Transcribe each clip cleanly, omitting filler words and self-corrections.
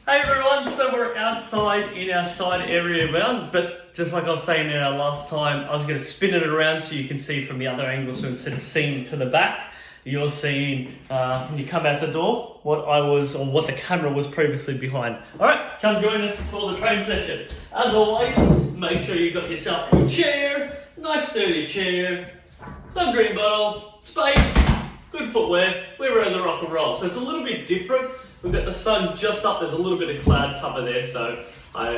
Hey everyone, so we're outside in our side area round, but just like I was saying in our last time, I was going to spin it around so you can see from the other angle, so instead of seeing to the back, you're seeing when you come out the door what the camera was previously behind. Alright, come join us for the train section. As always, make sure you got yourself a chair, nice sturdy chair, some drink bottle, space, good footwear, we're ready to rock and roll. So it's a little bit different. We've got the sun just up, there's a little bit of cloud cover there, so I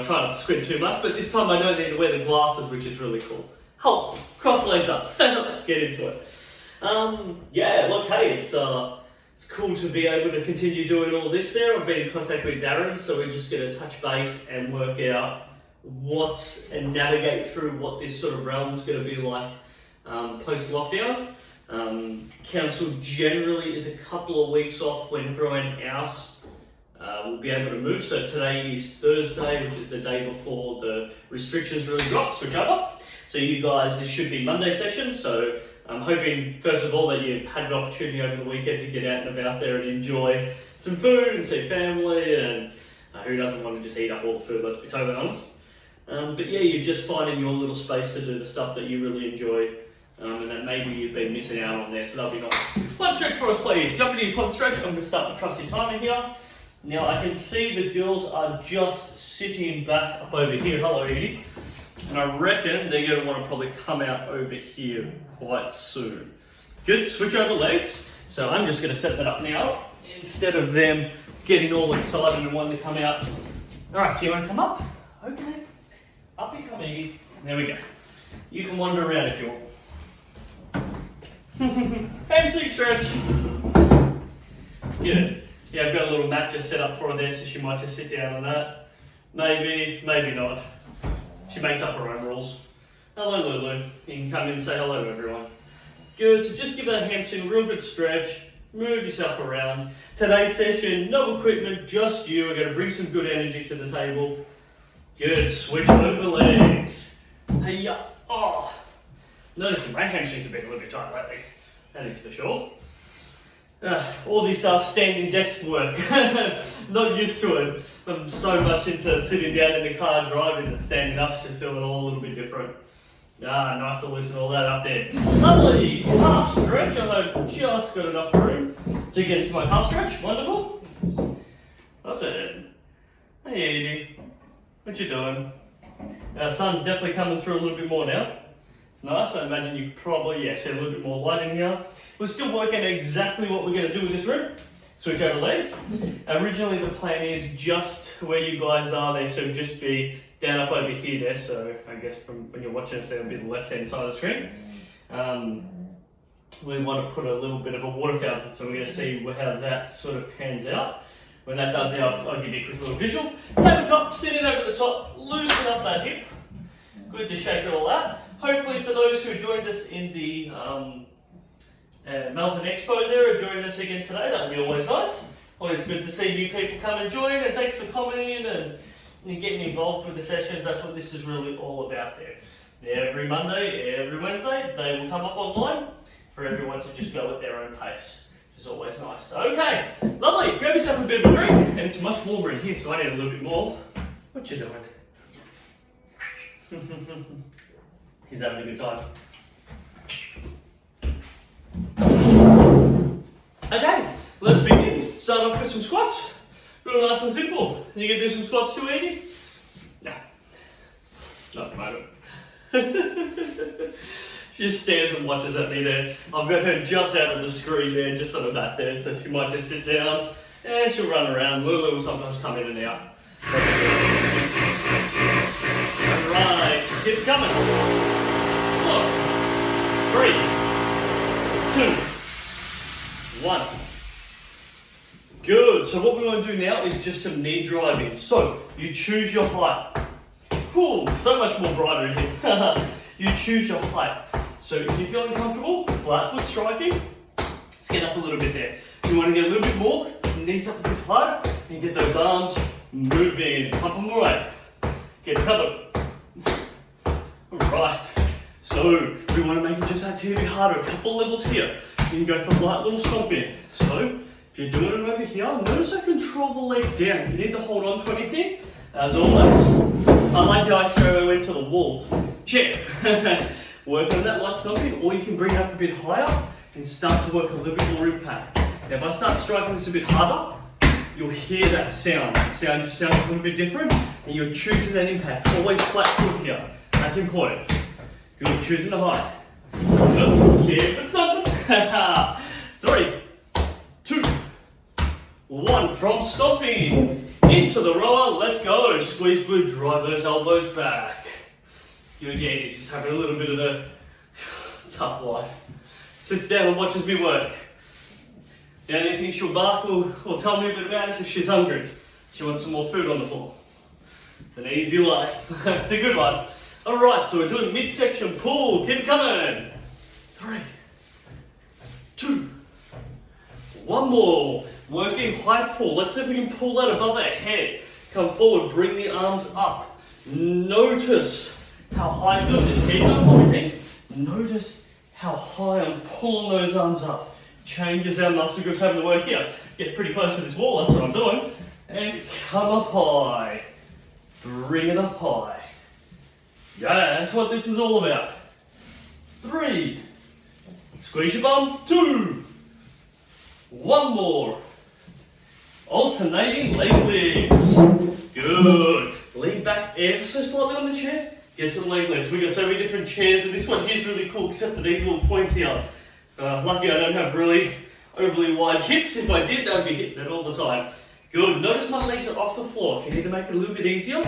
try not to squint too much, but this time I don't need to wear the glasses, which is really cool. Halt, cross legs up, let's get into it. Yeah, look, hey, it's cool to be able to continue doing all this there. I've been in contact with Darren, so we're just going to touch base and work out and navigate through what this sort of realm's going to be like post-lockdown. Council generally is a couple of weeks off when everyone else will be able to move. So today is Thursday, which is the day before the restrictions really drop, switch over. So you guys, this should be Monday session. So I'm hoping, first of all, that you've had an opportunity over the weekend to get out and about there and enjoy some food and see family, and who doesn't want to just eat up all the food, let's be totally honest. But yeah, you're just finding your little space to do the stuff that you really enjoy. And that maybe you've been missing out on there, so that'll be nice. Quad stretch for us, please. Jump into your quad stretch. I'm going to start the trusty timer here. Now I can see the girls are just sitting back up over here. Hello, Edie. And I reckon they're going to want to probably come out over here quite soon. Good, switch over legs. So I'm just going to set that up now instead of them getting all excited and wanting to come out. All right, do you want to come up? Okay. Up you come, Edie. There we go. You can wander around if you want. Hamstring stretch. Good. Yeah, I've got a little mat just set up for her there, so she might just sit down on that. Maybe, maybe not. She makes up her own rules. Hello, Lulu. You can come in and say hello to everyone. Good, so just give that hamstring a real good stretch. Move yourself around. Today's session, no equipment, just you. We're going to bring some good energy to the table. Good, switch over the legs. Hey-ya. Oh. Noticing my hamstrings have been a little bit tight lately, that is for sure. All this standing desk work, not used to it. I'm so much into sitting down in the car driving and standing up, just feeling all a little bit different. Nice to loosen all that up there. Lovely calf stretch. I've just got enough room to get into my calf stretch. Wonderful. That's it. Hey Edie, what you doing? Sun's definitely coming through a little bit more now. Nice, I imagine you could probably, see a little bit more light in here. We're still working out exactly what we're going to do with this room. Switch over legs. Originally the plan is just where you guys are there, so just be down up over here there, so I guess from when you're watching us, that'll be the left hand side of the screen. We want to put a little bit of a water fountain, so we're going to see how that sort of pans out. When that does now, I'll give you a quick little visual. Tabletop, sitting over the top, loosen up that hip. Good to shake it all out. Hopefully for those who joined us in the Melton Expo there, or joined us again today, that would be always nice. Always good to see new people come and join, and thanks for commenting and getting involved with the sessions. That's what this is really all about there. Every Monday, every Wednesday, they will come up online for everyone to just go at their own pace, which is always nice. Okay, lovely. Grab yourself a bit of a drink, and it's much warmer in here, so I need a little bit more. What you doing? He's having a good time. Okay, let's begin. Start off with some squats. Real nice and simple. You gonna do some squats too, Edie? Nah, not at the moment. She just stares and watches at me there. I've got her just out of the screen there, just on the mat there, so she might just sit down and she'll run around. Lulu will sometimes come in and out. Alright, keep it coming. 4, 3, 2, 1. Good. So what we want to do now is just some knee driving. So you choose your height. Cool. So much more brighter in here. You choose your height. So if you're feeling comfortable, flat foot striking, let's get up a little bit there. If you want to get a little bit more, knees up a bit higher, and get those arms moving. Pump them away. Get covered. Alright. So we want to make it just that teeny bit harder. A couple levels here. You can go for light little stomping. So If you're doing it over here, notice I control the leg down. If you need to hold on to anything, as always, unlike the ice where we went to the walls. Chair. Work on that light stopping, or you can bring it up a bit higher and start to work a little bit more impact. Now if I start striking this a bit harder, you'll hear that sound. The sound just sounds a little bit different, and you're choosing that impact. Always flat foot here. That's important. Good, choosing the height. Keep it stopping. 3, 2, 1. From stopping into the rower, let's go. Squeeze good, drive those elbows back. Good, yeah, he's just having a little bit of a tough life. Sits down and watches me work. The only thing she'll bark or tell me a bit about is if she's hungry. She wants some more food on the floor. It's an easy life. It's a good one. Alright, so we're doing midsection pull. Keep it coming. 3, 2, 1 more. Working high pull. Let's see if we can pull that above our head. Come forward, bring the arms up. Notice how high I'm doing this. Keep going for me, team. Notice how high I'm pulling those arms up. Changes our muscle groups having to work here. Get pretty close to this wall, that's what I'm doing. And come up high. Bring it up high. Yeah, that's what this is all about. 3. Squeeze your bum. 2. 1 more. Alternating leg lifts. Good. Lean back ever so slightly on the chair. Get some leg lifts. We've got so many different chairs, and this one here's really cool, except for these little points here. Lucky I don't have really overly wide hips. If I did, that would be hitting it all the time. Good. Notice my legs are off the floor. If you need to make it a little bit easier,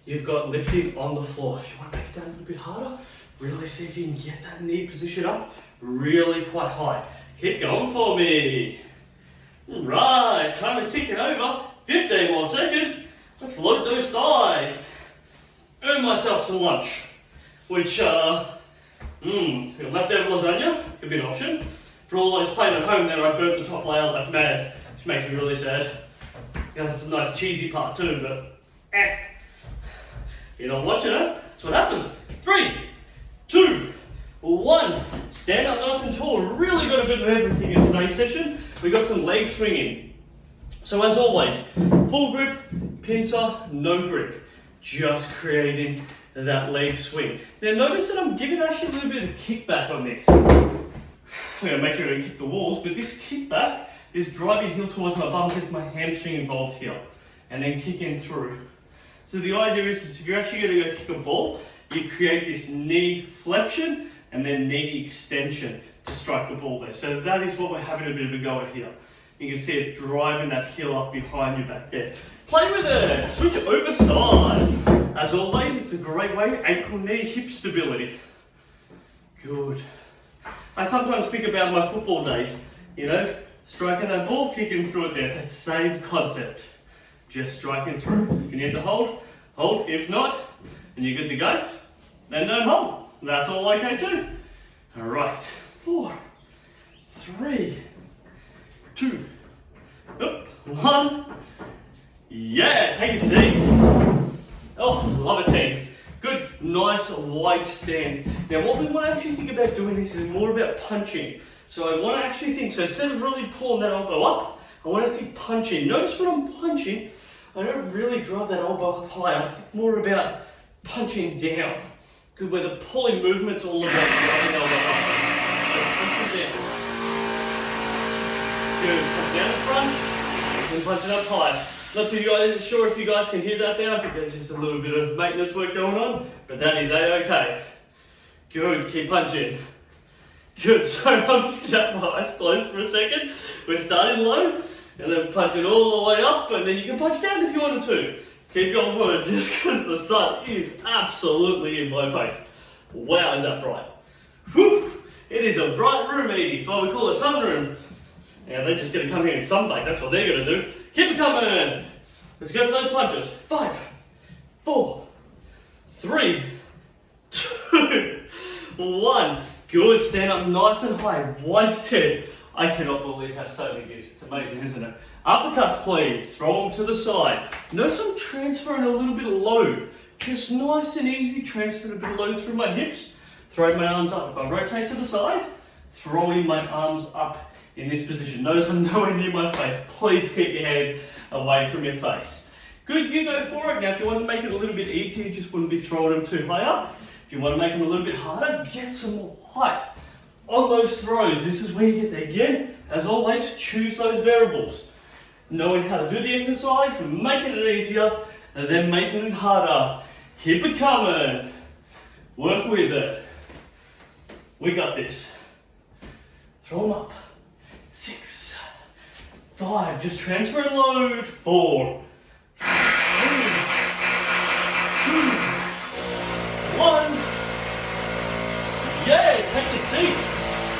you've got lifting on the floor. If you want to make it down a little bit harder, really see if you can get that knee position up really quite high. Keep going for me. Right, time is ticking over. 15 more seconds. Let's load those thighs. Earn myself some lunch, which, leftover lasagna could be an option. For all those playing at home, then I burnt the top layer like mad, which makes me really sad. Yeah, that's a nice cheesy part too, but you're not watching it. That's what happens. 3, 2, 1. Stand up nice and tall. Really got a bit of everything in today's session. We got some leg swinging. So as always, full grip, pincer, no grip. Just creating that leg swing. Now notice that I'm giving actually a little bit of kickback on this. I'm going to make sure I don't kick the walls, but this kickback is driving heel towards my bum, gets my hamstring involved here, and then kicking through. So the idea is if you're actually going to go kick a ball, you create this knee flexion and then knee extension to strike the ball there. So that is what we're having a bit of a go at here. You can see it's driving that heel up behind you back there. Play with it, switch it over side. As always, it's a great way, ankle, knee, hip stability. Good. I sometimes think about my football days, striking that ball, kicking through it there. It's that same concept. Just striking through. If you need to hold, hold. If not, and you're good to go, then don't hold. That's all okay too. All right, 4, 3, 2, 1. Yeah, take a seat. Oh, love it, team. Good, nice, wide stance. Now, what we want to actually think about doing this is more about punching. So I want to actually think, so instead of really pulling that elbow up, I want to think punching. Notice when I'm punching, I don't really drive that elbow up high. I think more about punching down. Good, where the pulling movement's all about driving the elbow up. So punching down. Good, punch down in front, and punch it up high. Not too sure if you guys can hear that there. I think there's just a little bit of maintenance work going on, but that is a-okay. Good, keep punching. Good, so I'm just gonna have my eyes closed for a second. We're starting low, and then punch it all the way up, and then you can punch down if you wanted to. Keep going for it, just because the sun is absolutely in my face. Wow, is that bright. Whew, it is a bright room, Edie. That's why we call it sunroom. Now they're just gonna come here and sunbake, that's what they're gonna do. Keep it coming. Let's go for those punches. 5, 4, 3, 2, 1. Good, stand up nice and high, wide stance. I cannot believe how so big it is. It's amazing, isn't it? Uppercuts, please. Throw them to the side. Notice I'm transferring a little bit of load. Just nice and easy, transferring a bit of load through my hips. Throw my arms up. If I rotate to the side, throwing my arms up in this position. Notice I'm nowhere near my face. Please keep your hands away from your face. Good, you go for it. Now, if you want to make it a little bit easier, you just wouldn't be throwing them too high up. If you want to make them a little bit harder, get some more height on those throws. This is where you get there. Again, as always, choose those variables. Knowing how to do the exercise, making it easier, and then making it harder. Keep it coming. Work with it. We got this. Throw them up. 6, 5, just transfer and load. 4, 3, 2, 1. Yeah, take a seat.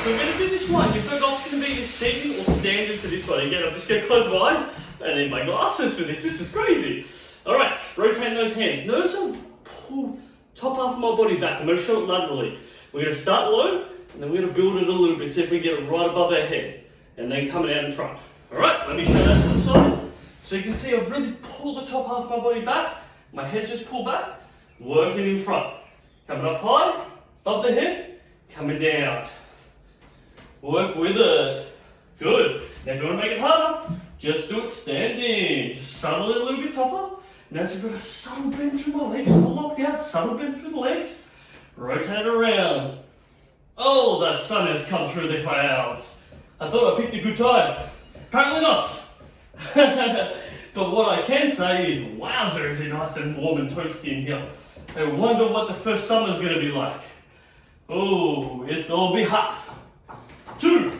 So we're going to do this one. You've got an option to be either seated or standing for this one. Again, I'm just going to close my eyes and then my glasses for this. This is crazy. All right, rotating those hands. Notice I'm pull top half of my body back. I'm going to show it laterally. We're going to start low and then we're going to build it a little bit. See if we get it right above our head and then coming out in front. All right, let me show that to the side. So you can see I've really pulled the top half of my body back. My head just pulled back. Working in front. Coming up high, above the head, coming down. Work with it. Good. Now if you want to make it harder, just do it standing. Just subtle it a little bit tougher. Now as you've got a subtle bend through my legs, not locked out, subtle bend through the legs. Rotate around. Oh, the sun has come through the clouds. I thought I picked a good time. Apparently not. But what I can say is, wowzer, is it nice and warm and toasty in here. I wonder what the first summer's going to be like. Oh, it's going to be hot. 2,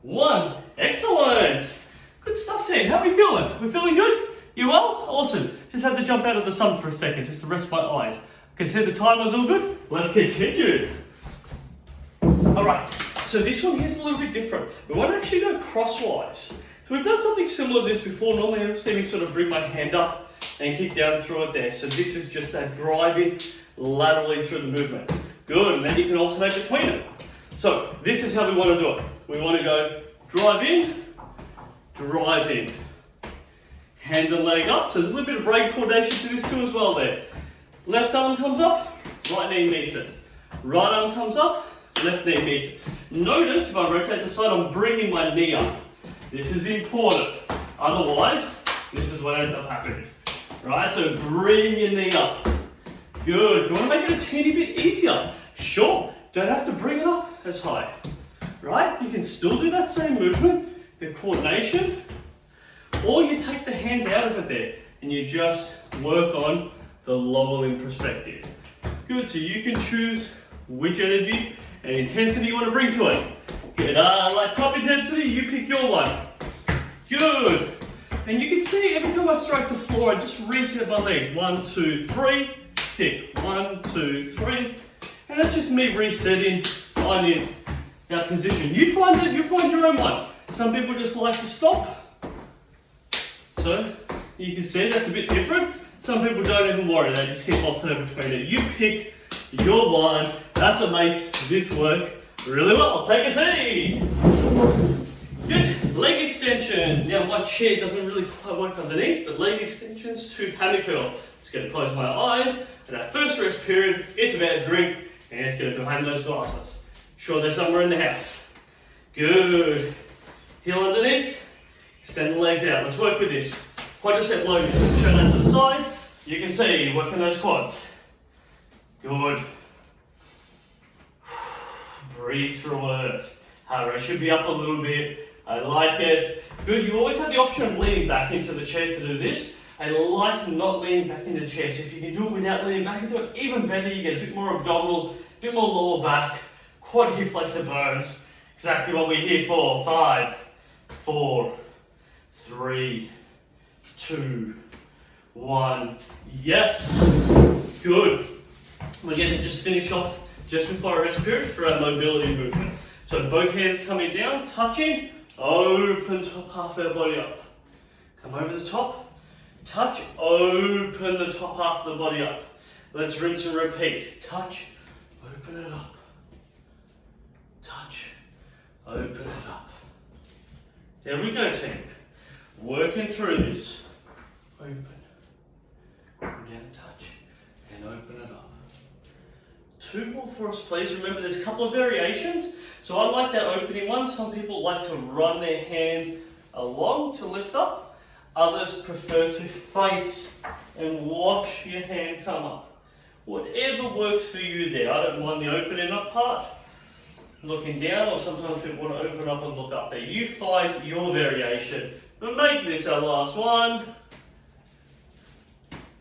1, excellent. Good stuff, team. How are we feeling? We feeling good? You well? Awesome. Just had to jump out of the sun for a second, just to rest my eyes. I can see the timer's all good. Let's continue. All right, so this one here's a little bit different. We want to actually go crosswise. So we've done something similar to this before. Normally I'm just going to sort of bring my hand up and kick down through it there. So this is just that driving laterally through the movement. Good, and then you can alternate between them. So this is how we want to do it. We want to go drive in, hand and leg up. So there's a little bit of brain coordination to this too as well there. Left arm comes up, right knee meets it. Right arm comes up, left knee meets it. Notice if I rotate the side, I'm bringing my knee up. This is important. Otherwise, this is what ends up happening. Right, so bring your knee up. Good. If you want to make it a teeny bit easier, sure, don't have to bring it up as high. Right, you can still do that same movement, the coordination, or you take the hands out of it there and you just work on the lower limb perspective. Good, so you can choose which energy and intensity you want to bring to it. Good, like top intensity, you pick your one. Good. And you can see every time I strike the floor, I just reset my legs. 1, 2, 3, kick. 1, 2, 3. And that's just me resetting, finding that position. You find your own one. Some people just like to stop. So you can see that's a bit different. Some people don't even worry, they just keep alternating between it. You pick your one. That's what makes this work really well. Take a seat. Good. Leg extensions. Now my chair doesn't really quite work underneath, but leg extensions to hammer curl. Just going to close my eyes, and our first rest period, it's about drink, and it's going to behind those glasses. Sure, they're somewhere in the house. Good. Heel underneath. Extend the legs out. Let's work with this. Quadricep loading. So show that to the side. You can see working those quads. Good. Breathe through it. Heart rate should be up a little bit. I like it. Good. You always have the option of leaning back into the chair to do this. I like not leaning back into the chair. So if you can do it without leaning back into it, even better. You get a bit more abdominal, a bit more lower back, quad hip flexor burns. Exactly what we're here for. 5, 4, 3, 2, 1. Yes. Good. We're going to just finish off just before our rest period for our mobility movement. So both hands coming down, touching, open top half of our body up. Come over the top, touch, open the top half of the body up. Let's rinse and repeat. Touch, open it up. Touch, open it up. There we go, team. Working through this. Open. Again, touch, and open it up. 2 more for us, please. Remember, there's a couple of variations. So I like that opening one. Some people like to run their hands along to lift up. Others prefer to face and watch your hand come up. Whatever works for you there. I don't mind the opening up part, looking down, or sometimes people want to open up and look up there. You find your variation. But make this our last one.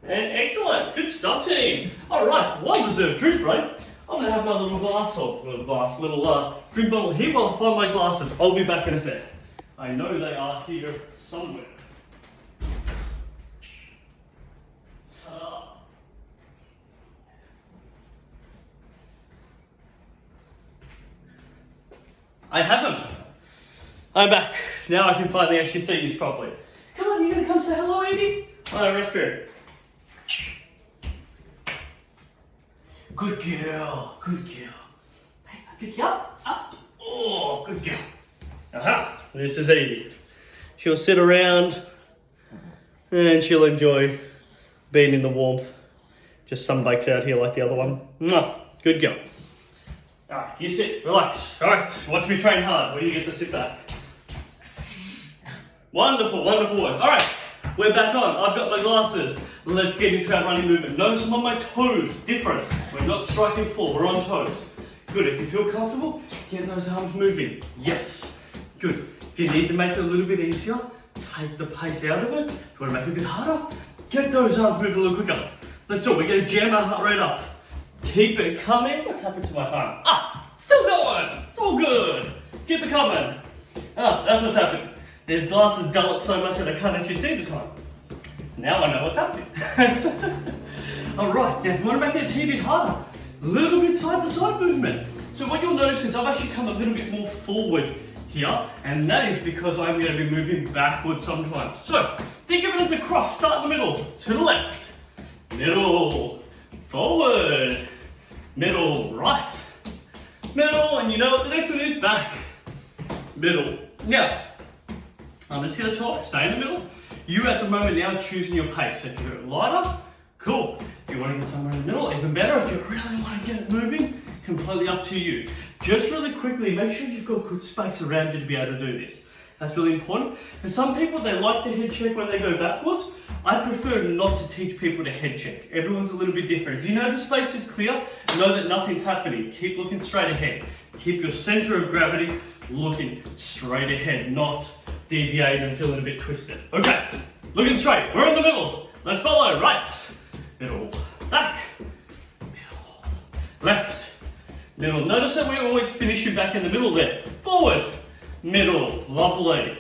And excellent, good stuff, team. All right, one deserved drink break. I'm gonna have my little drink bottle here while I find my glasses. I'll be back in a sec. I know they are here somewhere. I have them. I'm back. Now I can finally actually see you properly. Come on, you gonna come say hello, Edie? Oh, raspberry. Good girl, good girl. Hey, I pick you up, up. Oh, good girl. Aha, this is Edie. She'll sit around and she'll enjoy being in the warmth. Just sunbakes out here like the other one. Mwah, good girl. Alright, you sit, relax. Alright, watch me train hard where you get to sit back. Wonderful, wonderful work. Alright, we're back on. I've got my glasses. Let's get into our running movement. Notice I'm on my toes. Different. We're not striking full, we're on toes. Good, if you feel comfortable, get those arms moving. Yes. Good. If you need to make it a little bit easier, take the pace out of it. If you want to make it a bit harder, get those arms moving a little quicker. Let's do it. We're going to jam our heart rate up. Keep it coming. What's happened to my arm? Ah, still going. It's all good. Keep it coming. Ah, that's what's happened. These glasses dull it so much that I can't actually see the time. Now I know what's happening. Alright, now if you want to make it a teeny bit harder, a little bit side to side movement. So what you'll notice is I've actually come a little bit more forward here, and that is because I'm going to be moving backwards sometimes. So think of it as a cross. Start in the middle, to the left, middle, forward, middle, right, middle, and you know what the next one is? Back, middle. Now, I'm just going to talk, stay in the middle. You at the moment now choosing your pace. So if you're lighter, cool. If you want to get somewhere in the middle, even better. If you really want to get it moving, completely up to you. Just really quickly, make sure you've got good space around you to be able to do this. That's really important. For some people, they like to head check when they go backwards. I prefer not to teach people to head check. Everyone's a little bit different. If you know the space is clear, know that nothing's happening. Keep looking straight ahead. Keep your center of gravity looking straight ahead, not deviating and feeling a bit twisted. Okay, looking straight. We're in the middle. Let's follow. Right, middle, back, middle, left, middle. Notice that we always finish you back in the middle there. Forward, middle, lovely.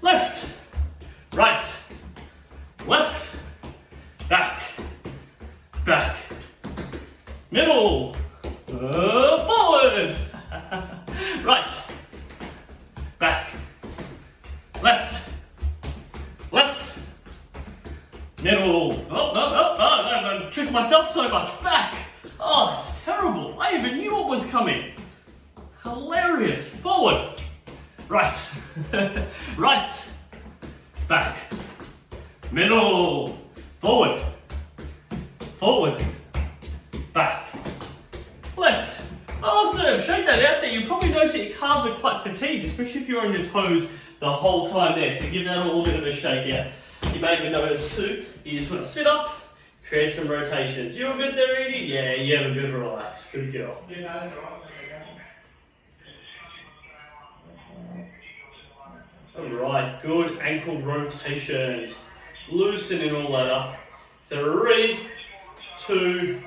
Left, right, left, back, back, middle, forward, right, back, left, left, middle. I'm tricking myself so much. Back. Oh, that's terrible. I even knew what was coming. Hilarious. Forward. Right. Right. Back. Middle. Forward. Forward. Back. Left. Awesome. Shake that out there. You probably notice that your calves are quite fatigued, especially if you're on your toes the whole time there. So give that a little bit of a shake out. You may even notice too, you just want to sit up, create some rotations. You all good there, Edie? Yeah, you have a good relax. Good girl. Yeah, no, that's right. Alright, good ankle rotations. Loosening all that up. 3, 2,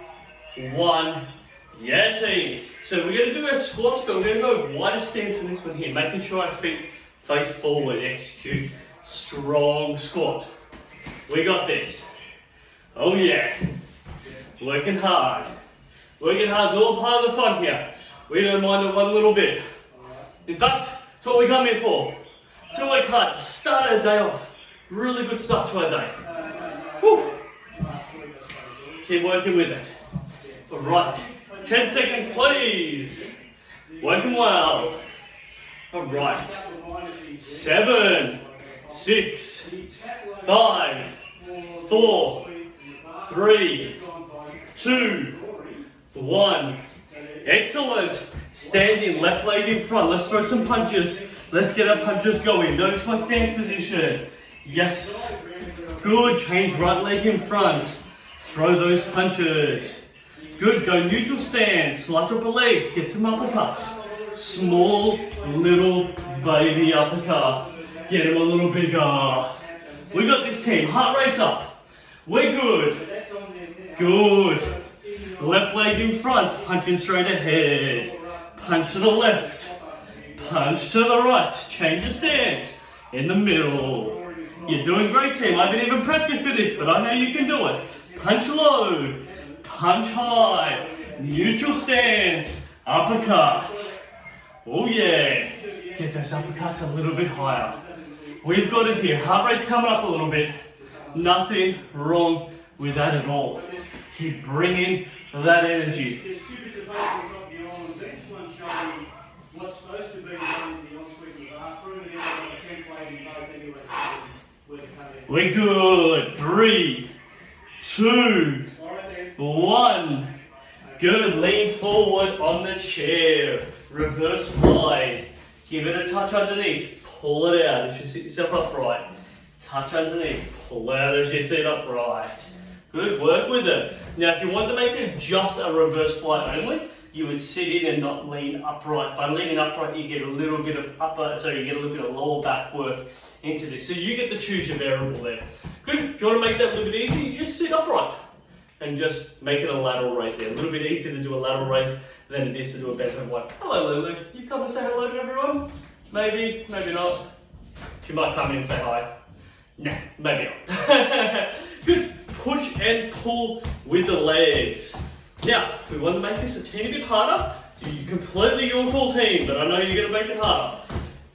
1. Yeah, team. So we're going to do our squats, but we're going to go wider stance in this one here, making sure our feet face forward. Execute strong squat. We got this. Oh yeah. Working hard. Working hard is all part of the fun here. We don't mind it one little bit. In fact, it's what we come here for. To work hard, to start our day off. Really good start to our day. Whew. Keep working with it. Alright, 10 seconds please. Working well. Alright, 7, 6, 5, 4, 3, 2, 1. Excellent. Standing, left leg in front. Let's throw some punches. Let's get our punches going. Notice my stance position. Yes. Good. Change right leg in front. Throw those punches. Good. Go neutral stance. Slight drop of legs. Get some uppercuts. Small, little, baby uppercuts. Get them a little bigger. We got this team. Heart rate's up. We're good. Good. Left leg in front. Punching straight ahead. Punch to the left. Punch to the right. Change your stance. In the middle. You're doing great, team. I haven't even prepped you for this, but I know you can do it. Punch low. Punch high. Neutral stance. Uppercut. Oh yeah. Get those uppercuts a little bit higher. We've got it here. Heart rate's coming up a little bit. Nothing wrong with that at all. Keep bringing that energy. What's supposed to be done in the ensuite in the bathroom and then a template in both anyway. We're good. 3, 2, 1. Good. Lean forward on the chair. Reverse flies. Give it a touch underneath. Pull it out as you sit yourself upright. Touch underneath. Pull out as you sit upright. Good. Work with it. Now, if you want to make it just a reverse fly only, you would sit in and not lean upright. By leaning upright, you get a little bit of lower back work into this. So you get to choose your variable there. Good. If you want to make that a little bit easy, you just sit upright and just make it a lateral raise there. A little bit easier to do a lateral raise than it is to do a bent over one. Hello, Lulu. You've come to say hello to everyone? Maybe, maybe not. She might come in and say hi. Nah, maybe not. Good. Push and pull with the legs. Now, if we want to make this a teeny bit harder, you completely your call, team, but I know you're going to make it harder.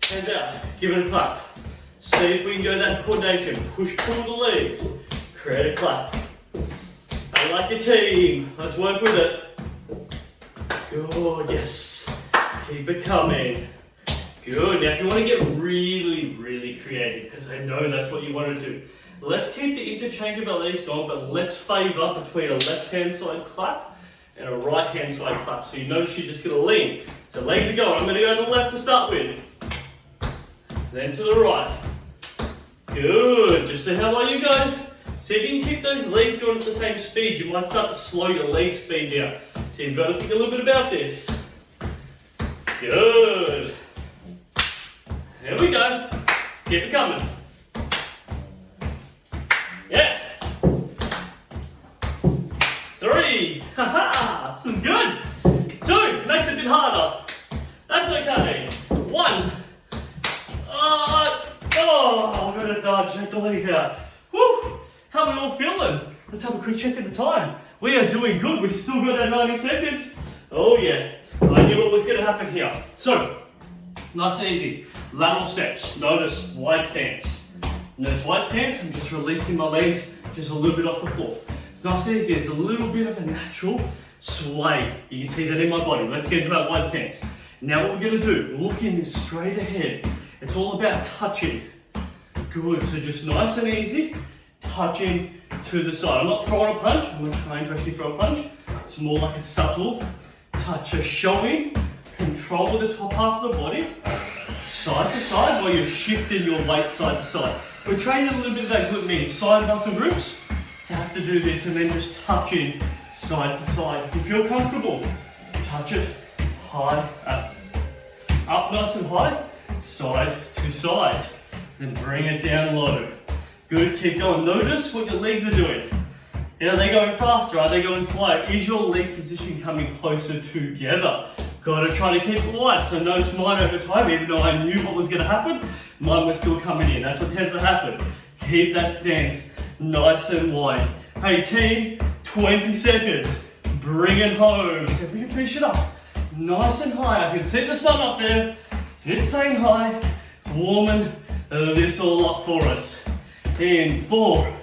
Hands out, give it a clap. See if we can go that coordination. Push, pull the legs. Create a clap. I like your team. Let's work with it. Good, yes. Keep it coming. Good. Now, if you want to get really, really creative, because I know that's what you want to do, let's keep the interchange of our legs going, but let's favour between a left-hand side clap and a right-hand side clap. So you notice you're just going to lean. So legs are going. I'm going to go to the left to start with. Then to the right. Good. Just see how well you go. See if you can keep those legs going at the same speed. You might start to slow your leg speed down. So you've got to think a little bit about this. Good. There we go. Keep it coming. Yeah. 3. Haha. This is good. 2. Makes it a bit harder. That's okay. 1. I'm gonna dodge. Check the legs out. Woo. How are we all feeling? Let's have a quick check at the time. We are doing good. We've still got our 90 seconds. Oh yeah. I knew what was gonna happen here. So, nice and easy. Lateral steps. Notice wide stance. Notice wide stance. I'm just releasing my legs just a little bit off the floor. It's nice and easy. It's a little bit of a natural sway. You can see that in my body. Let's get into our wide stance. Now what we're going to do, looking straight ahead. It's all about touching. Good. So just nice and easy. Touching to the side. I'm not throwing a punch. I'm not trying to actually throw a punch. It's more like a subtle touch. Just showing control of the top half of the body. Side to side while you're shifting your weight side to side. We're training a little bit of that glute med side muscle groups to have to do this and then just touching side to side. If you feel comfortable, touch it high up. Up nice and high, side to side. Then bring it down low. Good, keep going. Notice what your legs are doing. Are they going faster? Are they going slow? Is your leg position coming closer together? Got to try to keep it wide. So notice mine over time, even though I knew what was going to happen, mine was still coming in. That's what tends to happen. Keep that stance nice and wide. Hey team, 20 seconds. Bring it home. See if we can finish it up. Nice and high. I can see the sun up there. It's saying hi. It's warming this all up for us. In 4,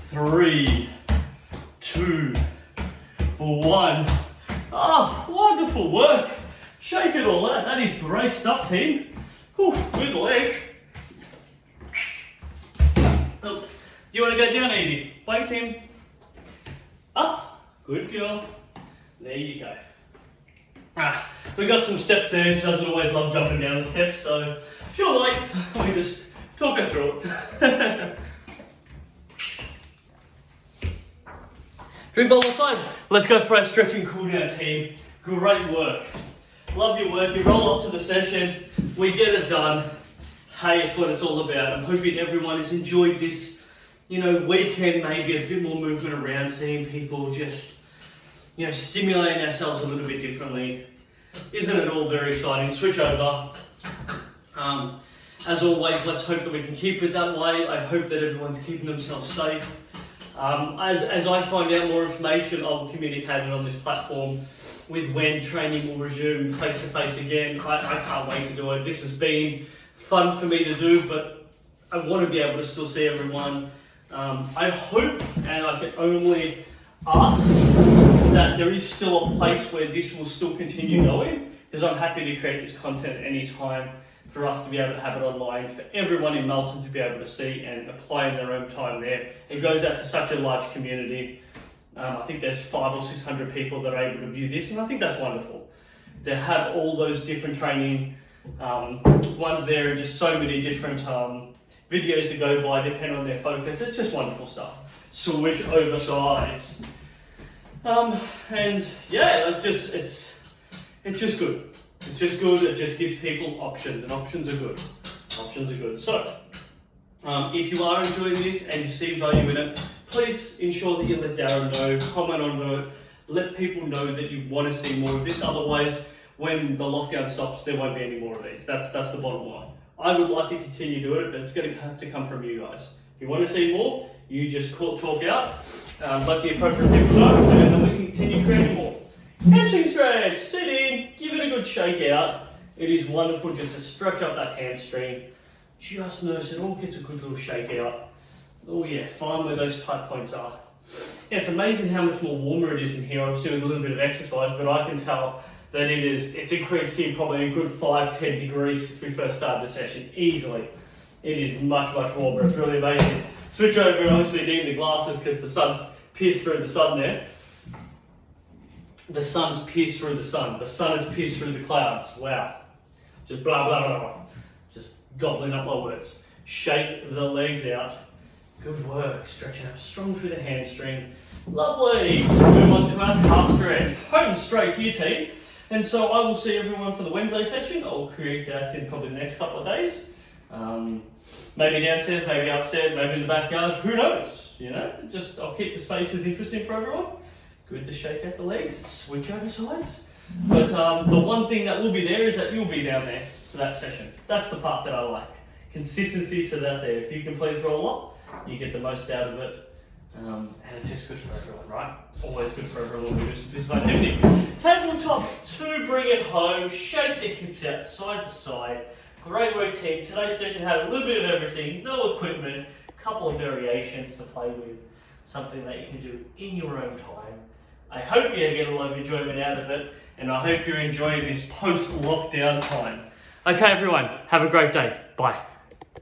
3, 2, 1. Ah, wonderful work. Shake it all out. That is great stuff, team. Whew, with legs. Oh, you want to go down, Evie? Wait, team. Up. Good girl. There you go. We got some steps there. She doesn't always love jumping down the steps, so she'll wait. We just talk her through it. Drink bowl aside. Let's go for our stretch and cool down, team. Great work. Love your work. You roll up to the session. We get it done. Hey, it's what it's all about. I'm hoping everyone has enjoyed this, weekend, maybe a bit more movement around, seeing people just, stimulating ourselves a little bit differently. Isn't it all very exciting? Switch over. As always, let's hope that we can keep it that way. I hope that everyone's keeping themselves safe. As I find out more information, I'll communicate it on this platform with when training will resume face-to-face again. I can't wait to do it. This has been fun for me to do, but I want to be able to still see everyone. I hope, and I can only ask, that there is still a place where this will still continue going, because I'm happy to create this content anytime for us to be able to have it online, for everyone in Melton to be able to see and apply in their own time there. It goes out to such a large community. I think there's 500 or 600 people that are able to view this, and I think that's wonderful. To have all those different training ones there, and just so many different videos to go by, depending on their focus. It's just wonderful stuff. Switch over sides. And yeah, it's just good. It's just good. It just gives people options, and options are good. Options are good. So, if you are enjoying this and you see value in it, please ensure that you let Darren know, comment on it, let people know that you want to see more of this. Otherwise, when the lockdown stops, there won't be any more of these. That's the bottom line. I would like to continue doing it, but it's going to have to come from you guys. If you want to see more, you just talk out, let the appropriate people know, and then we can continue creating more. Hamstring stretch, sit in, give it a good shake out. It is wonderful just to stretch up that hamstring. Just notice it all gets a good little shake out. Oh yeah, find where those tight points are. Yeah, it's amazing how much more warmer it is in here. I was doing a little bit of exercise, but I can tell that it's increased here probably a good 5-10 degrees since we first started the session, easily. It is much, much warmer. It's really amazing. Switch over and obviously need the glasses because the sun's pierced through the sun there. The sun's pierced through the sun. The sun has pierced through the clouds. Wow. Just blah, blah, blah, blah. Just gobbling up my words. Shake the legs out. Good work. Stretching up strong through the hamstring. Lovely. Move on to our calf stretch. Home straight here, team. And so I will see everyone for the Wednesday session. I'll create that in probably the next couple of days. Maybe downstairs, maybe upstairs, maybe in the backyard. Who knows? Just I'll keep the spaces interesting for everyone. Good to shake out the legs, switch over sides. But the one thing that will be there is that you'll be down there for that session. That's the part that I like. Consistency to that there. If you can please roll up, you get the most out of it. And it's just good for everyone, right? Always good for everyone who does this activity. Tabletop to bring it home. Shake the hips out side to side. Great work, team. Today's session had a little bit of everything. No equipment. A couple of variations to play with. Something that you can do in your own time. I hope you get a lot of enjoyment out of it, and I hope you're enjoying this post-lockdown time. Okay, everyone, have a great day. Bye.